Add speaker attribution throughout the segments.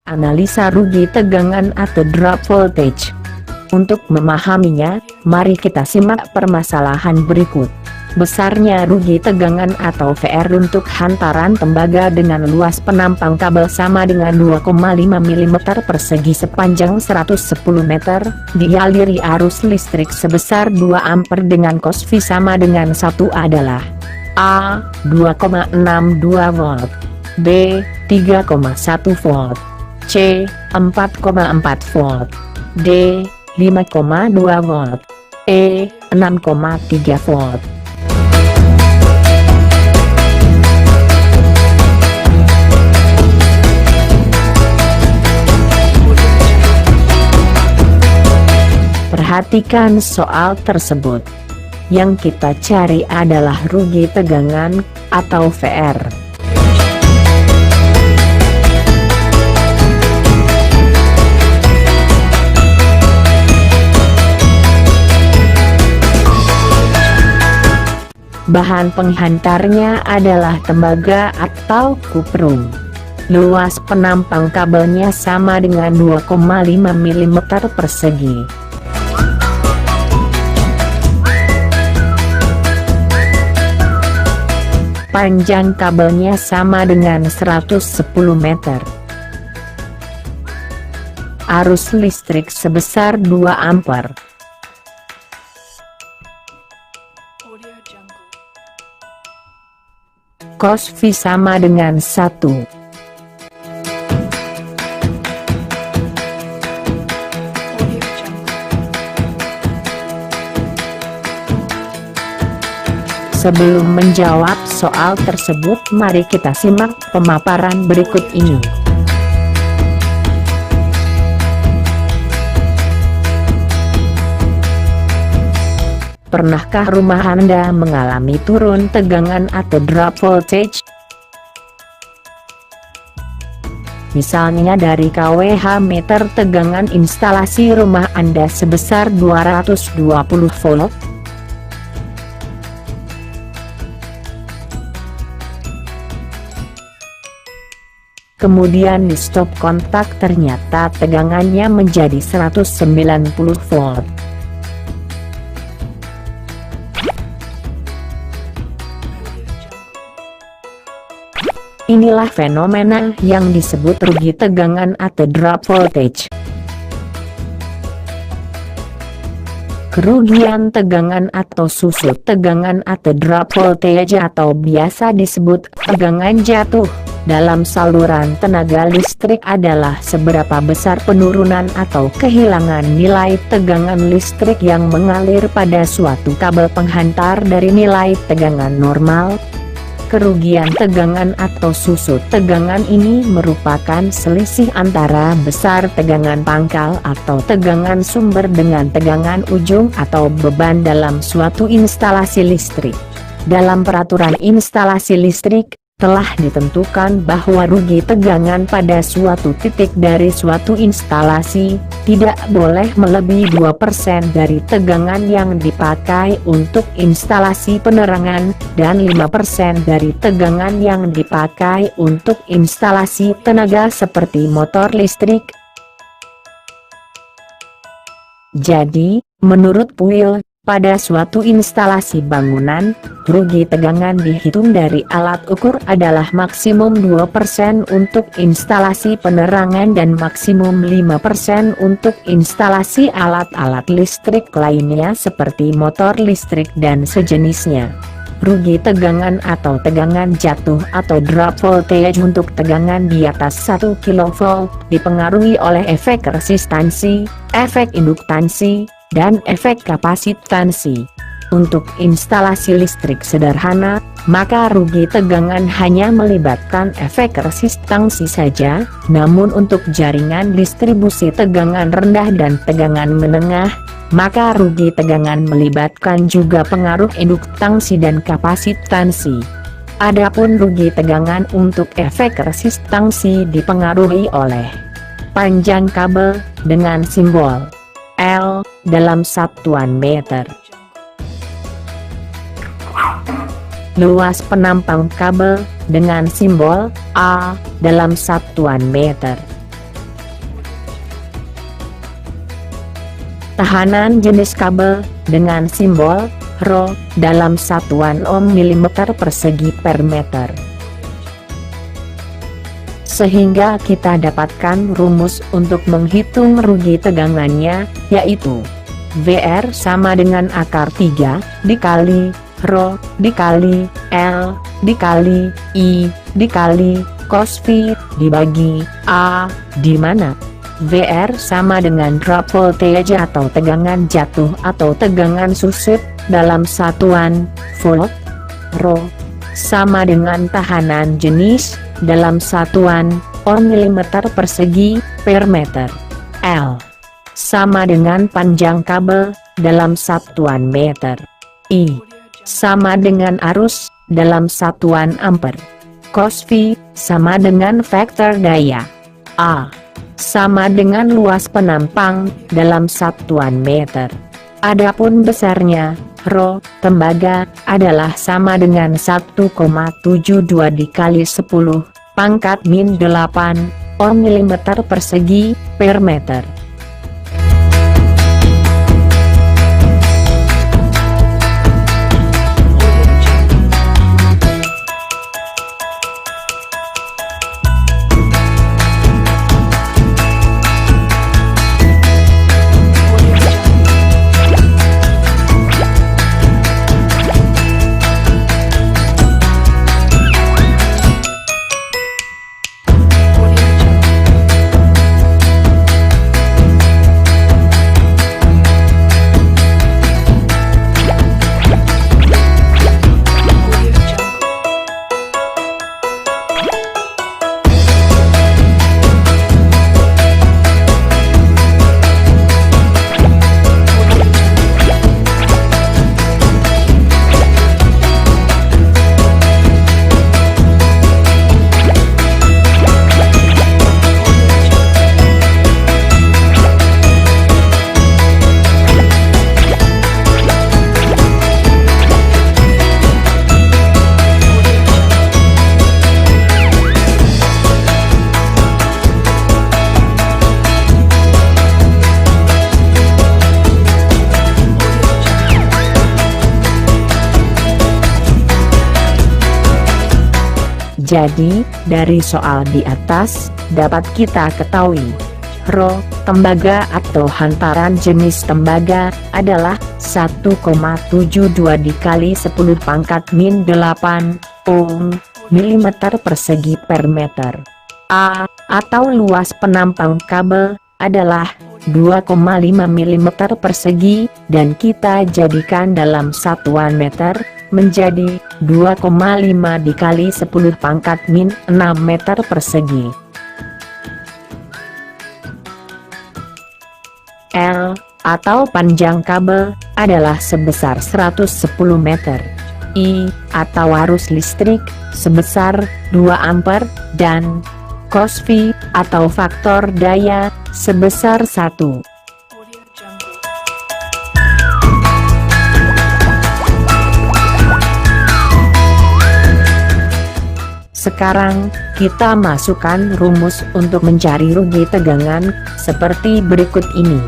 Speaker 1: Analisa rugi tegangan atau drop voltage. Untuk memahaminya, mari kita simak permasalahan berikut. Besarnya rugi tegangan atau VR untuk hantaran tembaga dengan luas penampang kabel sama dengan 2,5 mm persegi sepanjang 110 meter, dialiri arus listrik sebesar 2 ampere dengan cos V sama dengan 1 adalah A. 2,62 volt, B. 3,1 volt, C. 4,4 volt, D. 5,2 volt, E. 6,3 volt. Perhatikan soal tersebut. Yang kita cari adalah rugi tegangan, atau VR. Bahan penghantarnya adalah tembaga atau kuprum. Luas penampang kabelnya sama dengan 2,5 mm persegi. Panjang kabelnya sama dengan 110 meter. Arus listrik sebesar 2 ampere. Cos V sama dengan 1. Sebelum menjawab soal tersebut, mari kita simak pemaparan berikut ini. Pernahkah rumah Anda mengalami turun tegangan atau drop voltage? Misalnya dari kWh meter tegangan instalasi rumah Anda sebesar 220 volt. Kemudian di stop kontak ternyata tegangannya menjadi 190 volt. Inilah fenomena yang disebut rugi tegangan atau drop voltage. Kerugian tegangan atau susut tegangan atau drop voltage atau biasa disebut tegangan jatuh dalam saluran tenaga listrik adalah seberapa besar penurunan atau kehilangan nilai tegangan listrik yang mengalir pada suatu kabel penghantar dari nilai tegangan normal. Kerugian tegangan atau susut tegangan ini merupakan selisih antara besar tegangan pangkal atau tegangan sumber dengan tegangan ujung atau beban dalam suatu instalasi listrik. Dalam peraturan instalasi listrik, telah ditentukan bahwa rugi tegangan pada suatu titik dari suatu instalasi tidak boleh melebihi 2% dari tegangan yang dipakai untuk instalasi penerangan, dan 5% dari tegangan yang dipakai untuk instalasi tenaga seperti motor listrik. Jadi, menurut PUIL, pada suatu instalasi bangunan, rugi tegangan dihitung dari alat ukur adalah maksimum 2% untuk instalasi penerangan dan maksimum 5% untuk instalasi alat-alat listrik lainnya seperti motor listrik dan sejenisnya. Rugi tegangan atau tegangan jatuh atau drop voltage untuk tegangan di atas 1 kV dipengaruhi oleh efek resistansi, efek induktansi, dan efek kapasitansi. Untuk instalasi listrik sederhana, maka rugi tegangan hanya melibatkan efek resistansi saja, namun untuk jaringan distribusi tegangan rendah dan tegangan menengah, maka rugi tegangan melibatkan juga pengaruh induktansi dan kapasitansi. Adapun rugi tegangan untuk efek resistansi dipengaruhi oleh panjang kabel dengan simbol L dalam satuan meter, luas penampang kabel dengan simbol A dalam satuan meter, tahanan jenis kabel, dengan simbol Rho, dalam satuan ohm milimeter persegi per meter. Sehingga kita dapatkan rumus untuk menghitung rugi tegangannya, yaitu VR sama dengan akar 3, dikali Rho, dikali L, dikali I, dikali cos V, dibagi A, di mana VR sama dengan drop voltage atau tegangan jatuh atau tegangan susut, dalam satuan volt. Rho sama dengan tahanan jenis, dalam satuan ohm milimeter persegi per meter. L sama dengan panjang kabel, dalam satuan meter. I sama dengan arus, dalam satuan ampere. Cos V sama dengan vektor daya. A sama dengan luas penampang, dalam satuan meter. Adapun besarnya, Rho, tembaga, adalah sama dengan 1,72 dikali 10 pangkat min 8 ohm milimeter persegi per meter. Jadi, dari soal di atas, dapat kita ketahui, Rho, tembaga atau hantaran jenis tembaga, adalah 1,72 dikali 10 pangkat min 8 ohm milimeter persegi per meter. A, atau luas penampang kabel, adalah 2,5 mm persegi, dan kita jadikan dalam satuan meter, menjadi 2,5 dikali 10 pangkat min 6 meter persegi. L, atau panjang kabel, adalah sebesar 110 meter. I, atau arus listrik, sebesar 2 ampere, dan cos V, atau faktor daya, sebesar 1. Sekarang, kita masukkan rumus untuk mencari rugi tegangan, seperti berikut ini.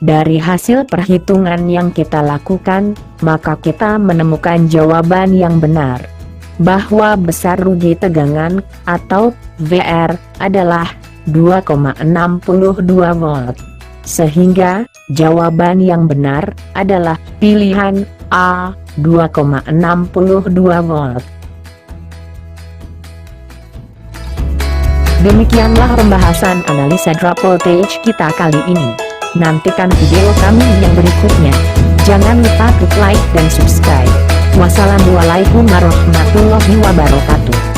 Speaker 1: Dari hasil perhitungan yang kita lakukan, maka kita menemukan jawaban yang benar. Bahwa besar rugi tegangan, atau VR, adalah 2,62 volt. Sehingga, jawaban yang benar adalah pilihan A, 2,62 volt. Demikianlah pembahasan analisa drop voltage kita kali ini. Nantikan video kami yang berikutnya. Jangan lupa klik like dan subscribe. Wassalamualaikum warahmatullahi wabarakatuh.